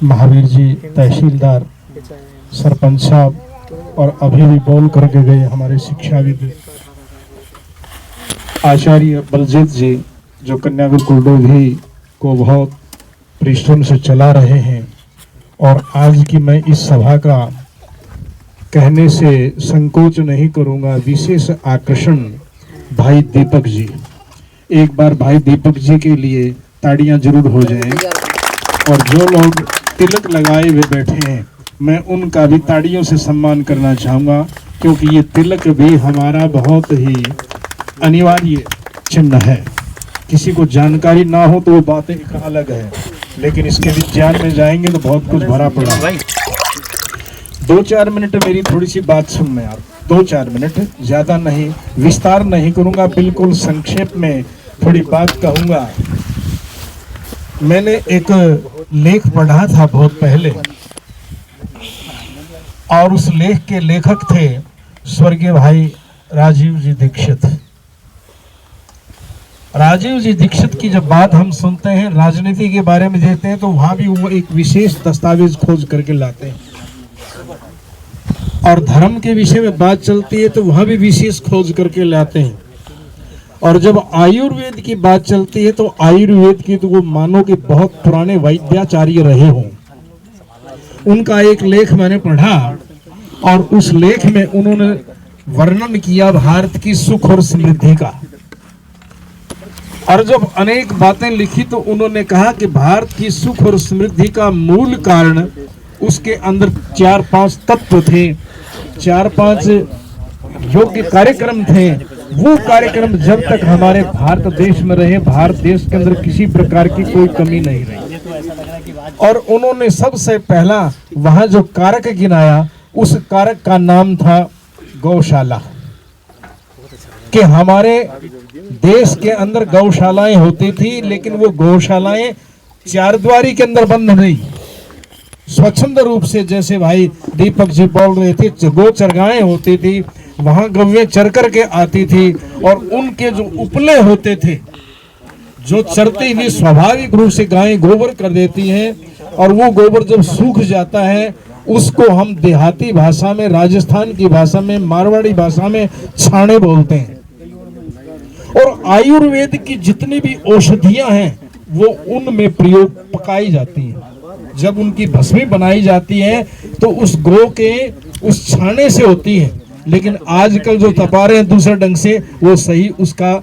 महावीर जी, तहसीलदार, सरपंच साहब और अभी भी बोल करके गए हमारे शिक्षाविद आचार्य बलजीत जी, जो कन्या गुरुकुल डोभी को बहुत परिश्रम से चला रहे हैं। और आज की मैं इस सभा का कहने से संकोच नहीं करूंगा, विशेष आकर्षण भाई दीपक जी। एक बार भाई दीपक जी के लिए ताड़ियां जरूर हो जाएं। और जो लोग तिलक लगाए हुए बैठे हैं, मैं उनका भी ताड़ियों से सम्मान करना चाहूँगा, क्योंकि ये तिलक भी हमारा बहुत ही अनिवार्य चिन्ह है। किसी को जानकारी ना हो तो वो बातें एक अलग है, लेकिन इसके विज्ञान में जाएंगे तो बहुत कुछ भरा पड़ा है। 2-4 मिनट मेरी थोड़ी सी बात सुनना यार, 2-4 मिनट, ज़्यादा नहीं, विस्तार नहीं करूँगा, बिल्कुल संक्षेप में थोड़ी बात कहूँगा। मैंने एक लेख पढ़ा था बहुत पहले, और उस लेख के लेखक थे स्वर्गीय भाई राजीव जी दीक्षित। राजीव जी दीक्षित की जब बात हम सुनते हैं, राजनीति के बारे में देते हैं, तो वहां भी वो एक विशेष दस्तावेज खोज करके लाते हैं। और धर्म के विषय में बात चलती है तो वहां भी विशेष खोज करके लाते हैं। और जब आयुर्वेद की बात चलती है तो आयुर्वेद की तो वो मानो कि बहुत पुराने वैद्याचार्य रहे हों। उनका एक लेख मैंने पढ़ा, और उस लेख में उन्होंने वर्णन किया भारत की सुख और समृद्धि का। और जब अनेक बातें लिखी तो उन्होंने कहा कि भारत की सुख और समृद्धि का मूल कारण, उसके अंदर 4-5 तत्व थे, 4-5 योग्य कार्यक्रम थे। वो कार्यक्रम जब तक हमारे भारत देश में रहे, भारत देश के अंदर किसी प्रकार की कोई कमी नहीं रही। और उन्होंने सबसे पहला वहां जो कारक गिनाया, उस कारक का नाम था गौशाला। कि हमारे देश के अंदर गौशालाएं होती थी, लेकिन वो गौशालाएं चारद्वारी के अंदर बंद नहीं, स्वच्छंद रूप से, जैसे भाई दीपक जी बोल रहे थे, गौ चरगाएं होती थी, वहां गौवें चर कर के आती थी। और उनके जो उपले होते थे, जो चरती हुई स्वाभाविक रूप से गायें गोबर कर देती हैं, और वो गोबर जब सूख जाता है, उसको हम देहाती भाषा में, राजस्थान की भाषा में, मारवाड़ी भाषा में छाने बोलते हैं। और आयुर्वेद की जितनी भी औषधियां हैं वो उनमें प्रयोग पकाई जाती हैं। जब उनकी भस्मी बनाई जाती है तो उस गौ के उस छाने से होती है। लेकिन आजकल जो तपा रहे हैं दूसरे ढंग से, वो सही उसका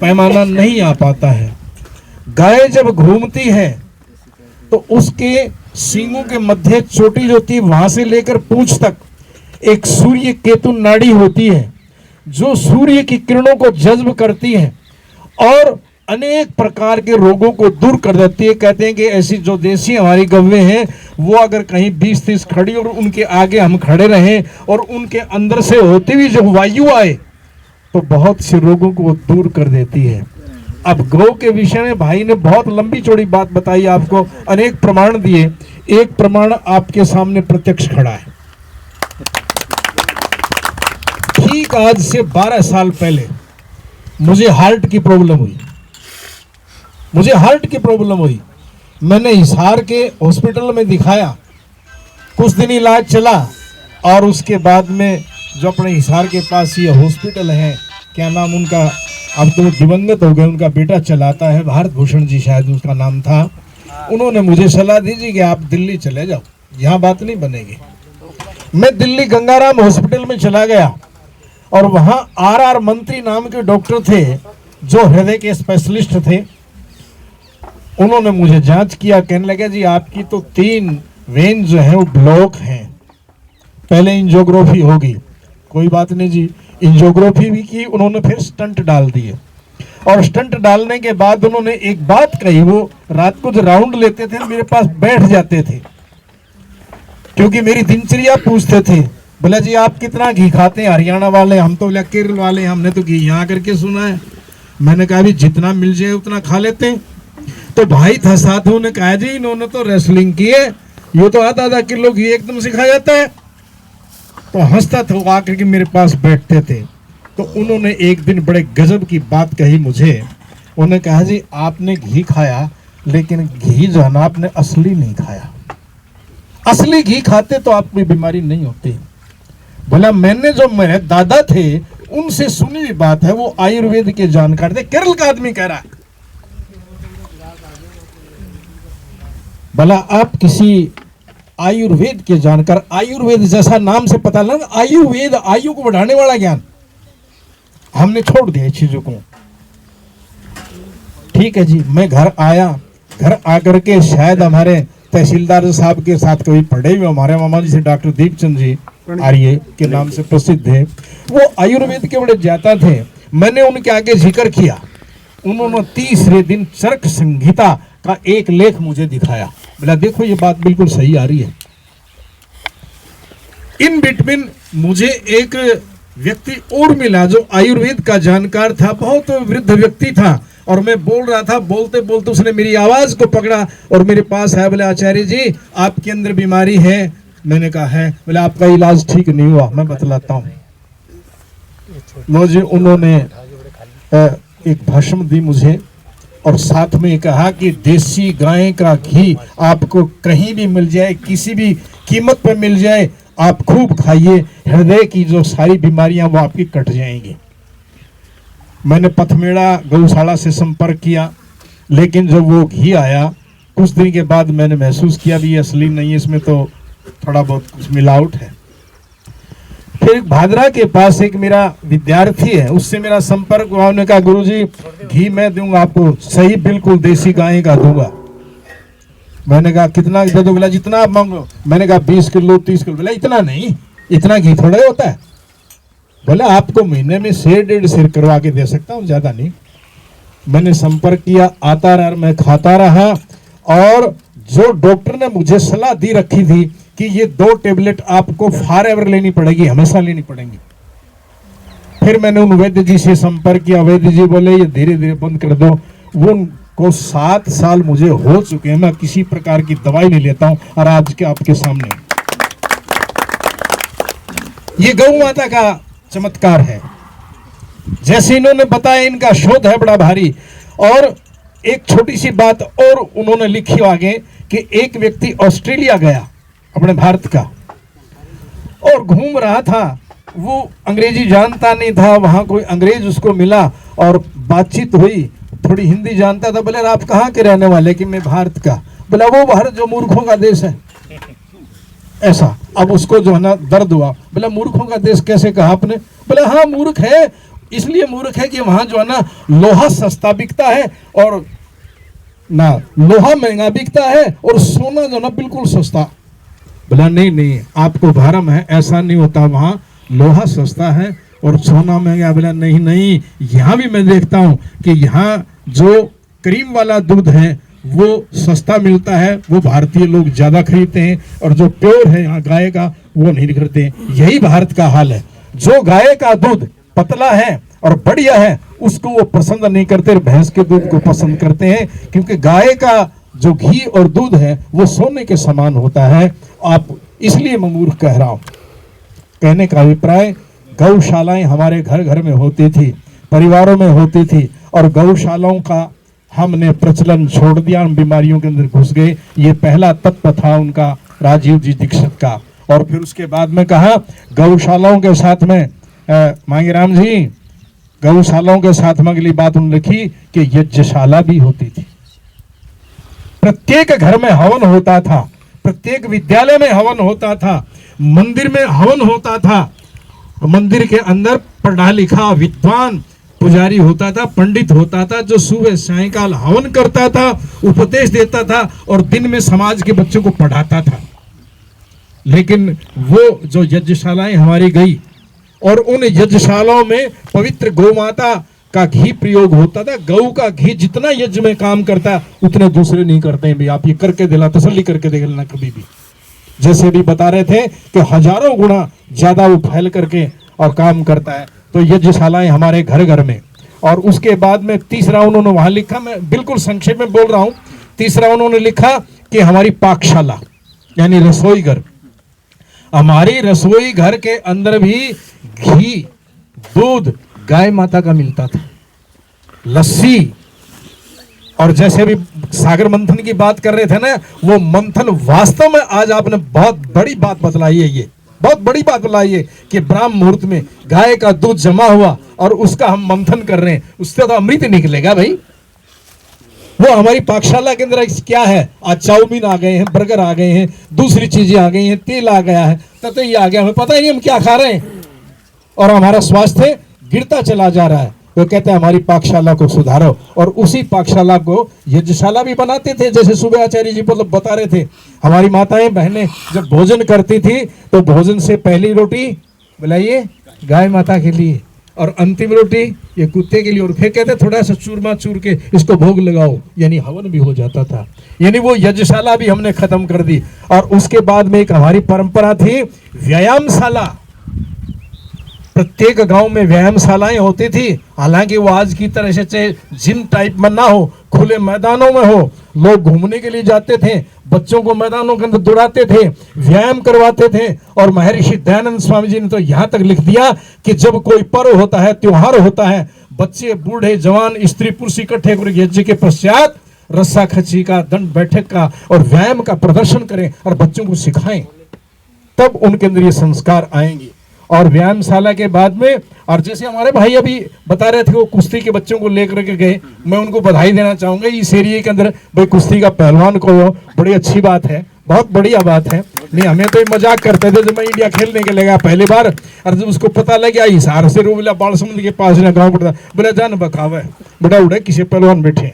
पैमाना नहीं आ पाता है। गाय जब घूमती है तो उसके सींगों के मध्य चोटी जो होती है, वहां से लेकर पूंछ तक एक सूर्य केतु नाड़ी होती है, जो सूर्य की किरणों को जज्ब करती है और अनेक प्रकार के रोगों को दूर कर देती है। कहते हैं कि ऐसी जो देसी हमारी गौवें हैं, वो अगर कहीं 20-30 खड़ी और उनके आगे हम खड़े रहें और उनके अंदर से होती हुई जो वायु आए, तो बहुत से रोगों को वो दूर कर देती है। अब गौ के विषय में भाई ने बहुत लंबी चौड़ी बात बताई, आपको अनेक प्रमाण दिए। एक प्रमाण आपके सामने प्रत्यक्ष खड़ा है। ठीक आज से 12 साल पहले मुझे हार्ट की प्रॉब्लम हुई। मैंने हिसार के हॉस्पिटल में दिखाया, कुछ दिन इलाज चला, और उसके बाद में जो अपने हिसार के पास ये हॉस्पिटल है, क्या नाम उनका, अब तो दिवंगत हो गए, उनका बेटा चलाता है, भारत भूषण जी शायद उसका नाम था। उन्होंने मुझे सलाह दी कि आप दिल्ली चले जाओ, यहाँ बात नहीं बनेगी। मैं दिल्ली गंगाराम हॉस्पिटल में चला गया, और वहाँ RR मंत्री नाम के डॉक्टर थे, जो हृदय के स्पेशलिस्ट थे। उन्होंने मुझे जांच किया, कहने लगे जी आपकी तो 3 वेन जो है वो ब्लॉक हैं, पहले एंजियोग्राफी होगी। कोई बात नहीं जी, एंजियोग्राफी भी की, उन्होंने फिर स्टंट डाल दिए। और स्टंट डालने के बाद उन्होंने एक बात कही, वो रात को जो राउंड लेते थे मेरे पास बैठ जाते थे, क्योंकि मेरी दिनचर्या पूछते थे। बोला जी आप कितना घी खाते हैं? हरियाणा वाले, हम तो केरल वाले, हमने तो घी यहाँ करके सुना है। मैंने कहा भी जितना मिल जाए उतना खा लेते हैं। तो भाई था साथ, उन्होंने कहा जी इन्होंने तो रेसलिंग की है, ये तो आधा किलो घी एकदम से खा जाता है। तो हंसता था वो, आकर के मेरे पास बैठते थे। तो उन्होंने एक दिन बड़े गजब की बात कही मुझे। उन्होंने कहा जी आपने घी खाया लेकिन घी जो है ना आपने असली नहीं खाया। असली घी खाते तो आप में बीमारी नहीं होती। बोला मैंने जो मेरे दादा थे उनसे सुनी हुई बात है, वो आयुर्वेद के जानकार थे। केरल का आदमी कह रहा है। बोला आप किसी आयुर्वेद के जानकार, आयुर्वेद जैसा नाम से पता लगा, आयुर्वेद आयु को बढ़ाने वाला ज्ञान। हमने छोड़ दिया चीजों को। ठीक है जी, मैं घर आया, घर आकर के शायद हमारे तहसीलदार साहब के साथ कभी पढ़े हुए हमारे मामा जी से डॉक्टर दीपचंद जी आर्य के नाम से प्रसिद्ध है, वो आयुर्वेद के बड़े ज्ञाता थे। मैंने उनके आगे जिक्र किया, उन्होंने तीसरे दिन चरक संहिता का एक लेख मुझे दिखाया। बोला देखो ये बात बिल्कुल सही आ रही है। इन बिटवीन मुझे एक व्यक्ति और मिला जो आयुर्वेद का जानकार था, बहुत वृद्ध व्यक्ति था, और मैं बोल रहा था, बोलते बोलते उसने मेरी आवाज को पकड़ा और मेरे पास है। बोले आचार्य जी आपके अंदर बीमारी है। मैंने कहा है। बोले आपका इलाज ठीक नहीं हुआ। मैं बतलाता हूँ। मुझे उन्होंने एक भाषण दी मुझे, और साथ में कहा कि देसी गाय का घी आपको कहीं भी मिल जाए, किसी भी कीमत पर मिल जाए, आप खूब खाइए, हृदय की जो सारी बीमारियां वो आपकी कट जाएंगी। मैंने पथमेड़ा गौशाला से संपर्क किया, लेकिन जब वो घी आया कुछ दिन के बाद मैंने महसूस किया भी ये असली नहीं है, इसमें तो थोड़ा बहुत कुछ मिलावट है। फिर भादरा के पास एक मेरा विद्यार्थी है, उससे मेरा संपर्क हुआ। उन्होंने कहा गुरुजी घी मैं दूंगा आपको, सही बिल्कुल देसी गाय का दूंगा। मैंने कहा कितना दे दो? बोला जितना आप मांगो। मैंने कहा 20 किलो 30 किलो। बोला इतना नहीं, इतना घी थोड़ा होता है। बोला आपको महीने में 1.5 सिर करवा के दे सकता हूँ, ज्यादा नहीं। मैंने संपर्क किया, आता रहा, मैं खाता रहा, और जो डॉक्टर ने मुझे सलाह दी रखी थी कि ये 2 टेबलेट आपको फॉर एवर लेनी पड़ेगी, हमेशा लेनी पड़ेगी। फिर मैंने उन वैद्य जी से संपर्क किया। वैद्य जी बोले ये धीरे धीरे बंद कर दो। वो उनको 7 साल मुझे हो चुके हैं, मैं किसी प्रकार की दवाई नहीं लेता हूं, और आज के आपके सामने ये गौ माता का चमत्कार है। जैसे इन्होंने बताया इनका शोध है बड़ा भारी। और एक छोटी सी बात और उन्होंने लिखी आगे कि एक व्यक्ति ऑस्ट्रेलिया गया अपने भारत का, और घूम रहा था। वो अंग्रेजी जानता नहीं था, वहां कोई अंग्रेज उसको मिला और बातचीत हुई, थोड़ी हिंदी जानता था। बोले आप कहाँ के रहने वाले? कि मैं भारत का। बोला वो भारत जो मूर्खों का देश है, ऐसा। अब उसको जो है ना दर्द हुआ। बोला मूर्खों का देश कैसे कहा आपने? बोला हाँ मूर्ख है, इसलिए मूर्ख है कि वहां जो है ना लोहा सस्ता बिकता है, और ना लोहा महंगा बिकता है, और सोना जो ना बिल्कुल सस्ता। बोला नहीं नहीं आपको भ्रम है, ऐसा नहीं होता, वहां लोहा सस्ता है और सोना महंगा। बोला नहीं नहीं, यहाँ भी मैं देखता हूँ कि यहाँ जो क्रीम वाला दूध है वो सस्ता मिलता है, वो भारतीय लोग ज्यादा खरीदते हैं, और जो प्योर है यहाँ गाय का वो नहीं खरीदते। यही भारत का हाल है। जो गाय का दूध पतला है और बढ़िया है उसको वो पसंद नहीं करते, भैंस के दूध को पसंद करते हैं, क्योंकि गाय का जो घी और दूध है वो सोने के समान होता है। आप इसलिए मैं मूर्ख कह रहा हूं। कहने का अभिप्राय, गौशालाएं हमारे घर घर में होती थी, परिवारों में होती थी, और गौशालाओं का हमने प्रचलन छोड़ दिया, हम बीमारियों के अंदर घुस गए। ये पहला तत्व था उनका, राजीव जी दीक्षित का। और फिर उसके बाद में कहा गौशालाओं के साथ में मांगेराम जी, गौशालाओं के साथ में अगली बात उन्होंने लिखी कि यज्ञशाला भी होती थी। प्रत्येक घर में हवन होता था, प्रत्येक विद्यालय में हवन होता था, मंदिर में हवन होता था। मंदिर के अंदर पढ़ा लिखा विद्वान पुजारी होता था, पंडित होता था, जो सुबह सायंकाल हवन करता था, उपदेश देता था, और दिन में समाज के बच्चों को पढ़ाता था। लेकिन वो जो यज्ञशालाएं हमारी गई, और उन यज्ञशालाओं में पवित्र गौ माता का घी प्रयोग होता था। गौ का घी जितना यज्ञ में काम करता उतने दूसरे नहीं करते हैं। भी आप ये करके दिला, तसल्ली करके देख लेना कभी भी। जैसे भी बता रहे थे कि हजारों गुना ज्यादा वो फैल करके और काम करता है। तो यज्ञशालाएं हमारे घर घर में। और उसके बाद में तीसरा उन्होंने वहां लिखा, मैं बिल्कुल संक्षेप में बोल रहा हूं, तीसरा उन्होंने लिखा कि हमारी पाकशाला यानी रसोई घर, हमारी रसोई घर के अंदर भी घी दूध गाय माता का मिलता था, लस्सी और जैसे अभी सागर मंथन की बात कर रहे थे ना, वो मंथन वास्तव में आज आपने बहुत बड़ी बात बतलाई है। ये बहुत बड़ी बात बतलाई है कि ब्राह्म मुहूर्त में गाय का दूध जमा हुआ और उसका हम मंथन कर रहे हैं, उससे तो अमृत निकलेगा भाई। वो हमारी पाकशाला के अंदर क्या है, आज चाउमीन आ गए हैं, बर्गर आ गए हैं, दूसरी चीजें आ गई हैं, तेल आ गया है, ततई आ गया, हमें पता ही नहीं हम क्या खा रहे हैं और हमारा स्वास्थ्य गिरता चला जा रहा है। तो कहते हैं हमारी पाकशाला को सुधारो, और उसी पाकशाला को यज्ञशाला भी बनाते थे। जैसे सुबह आचार्य जी मतलब बता रहे थे, हमारी माताएं बहनें जब भोजन करती थी तो भोजन से पहली रोटी बुलाइए गाय माता के लिए और अंतिम रोटी ये कुत्ते के लिए, और फिर कहते थोड़ा सा चूरमा चूर के इसको भोग लगाओ, यानी हवन भी हो जाता था। यानी वो यज्ञशाला भी हमने खत्म कर दी। और उसके बाद में एक हमारी परंपरा थी व्यायामशाला। प्रत्येक गांव में व्यायामशालाएं होती थी, हालांकि वो आज की तरह से चाहे जिम टाइप में ना हो, खुले मैदानों में हो। लोग घूमने के लिए जाते थे, बच्चों को मैदानों के अंदर दौड़ाते थे, व्यायाम करवाते थे। और महर्षि दयानंद स्वामी जी ने तो यहाँ तक लिख दिया कि जब कोई पर्व होता है, त्योहार होता है, बच्चे बूढ़े जवान स्त्री पुरुष इकट्ठे कर यज्ञ के पश्चात रस्सा खची का, दंड बैठक का और व्यायाम का प्रदर्शन करें और बच्चों को सिखाएं, तब उनके अंदर ये संस्कार आएंगे। और व्यायामशाला के बाद में, और जैसे हमारे भाई अभी बता रहे थे वो कुश्ती के बच्चों को लेकर के गए, मैं उनको बधाई देना चाहूंगा। इस एरिया के अंदर भाई कुश्ती का पहलवान को बड़ी अच्छी बात है, बहुत बढ़िया बात है। नहीं, हमें तो मजाक करते थे जब मैं इंडिया खेलने के लिए गया पहली बार, और जब उसको पता लग गया हिसार से रोविला बाल समुद्र के पास ना गाँव पड़ता, बोला जान बखावे बड़ा उड़े किसी पहलवान बैठे।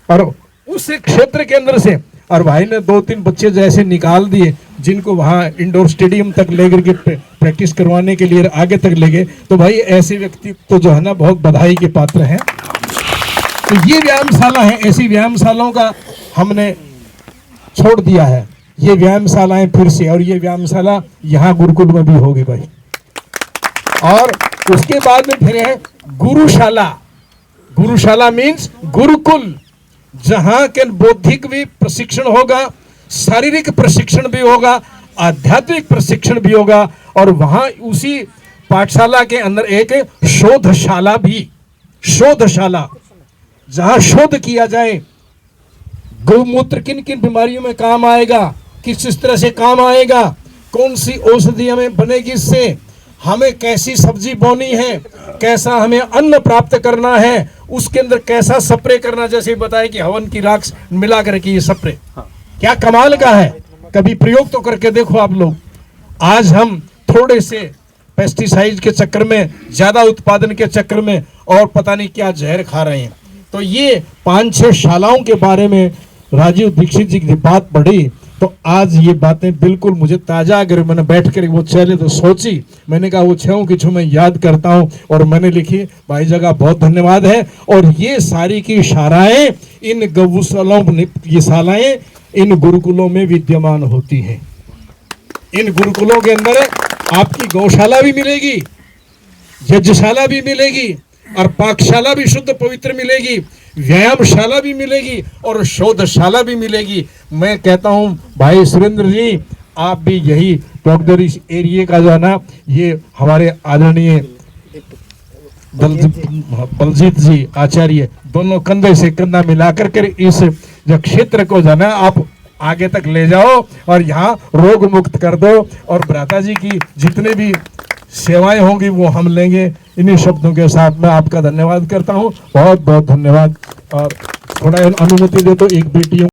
और उस क्षेत्र के अंदर से और भाई ने 2-3 बच्चे जैसे निकाल दिए जिनको वहां इंडोर स्टेडियम तक लेकर के प्रैक्टिस करवाने के लिए आगे तक ले गए। तो भाई ऐसे व्यक्ति तो जो है ना बहुत बधाई के पात्र हैं। तो ये व्यायामशाला है, ऐसी व्यायामशालाओं का हमने छोड़ दिया है। ये व्यायामशालाएं फिर से, और ये व्यायामशाला यहाँ गुरुकुल में भी होगी भाई। और उसके बाद में फिर है गुरुशाला। गुरुशाला मीन्स गुरुकुल, जहां के बौद्धिक भी प्रशिक्षण होगा, शारीरिक प्रशिक्षण भी होगा, आध्यात्मिक प्रशिक्षण भी होगा। और वहां उसी पाठशाला के अंदर एक शोधशाला भी, शोधशाला जहां शोध किया जाए गौमूत्र किन किन बीमारियों में काम आएगा, किस तरह से काम आएगा, कौन सी औषधि हमें बनेगी इससे, हमें कैसी सब्जी बोनी है, कैसा हमें अन्न प्राप्त करना है, उसके अंदर कैसा स्प्रे करना। जैसे बताया कि हवन की राख मिला करके ये स्प्रे क्या कमाल का है, कभी प्रयोग तो करके देखो आप लोग। आज हम थोड़े से पेस्टिसाइड के चक्कर में, ज्यादा उत्पादन के चक्कर में और पता नहीं क्या जहर खा रहे हैं। तो ये 5-6 शालाओं के बारे में राजीव दीक्षित जी की बात पढ़ी तो आज ये बातें बिल्कुल मुझे ताजा, अगर मैंने बैठ कर वो चले तो सोची, मैंने कहा वो छहों की छो मैं याद करता हूँ और मैंने लिखी। भाई जगह बहुत धन्यवाद है। और ये सारी की शालाएं इन गौशालाओं, ये शालाएं इन गुरुकुलों में विद्यमान होती हैं। इन गुरुकुलों के अंदर आपकी गौशाला भी मिलेगी, यज्ञशाला भी मिलेगी और पाकशाला भी शुद्ध पवित्र मिलेगी, व्यायामशाला भी मिलेगी और शोधशाला भी मिलेगी। मैं कहता हूं भाई सुरेंद्र जी, आप भी यही डॉक्टर इस एरिया का जो है ना, ये हमारे आदरणीय बलजीत जी आचार्य, दोनों कंधे से कंधा मिलाकर के इस जो क्षेत्र को जो है ना आप आगे तक ले जाओ और यहाँ रोग मुक्त कर दो। और भ्राता जी की जितने भी सेवाएं होंगी वो हम लेंगे। इन्हीं शब्दों के साथ मैं आपका धन्यवाद करता हूँ, बहुत बहुत धन्यवाद। और थोड़ा अनुमति दे तो एक बेटियों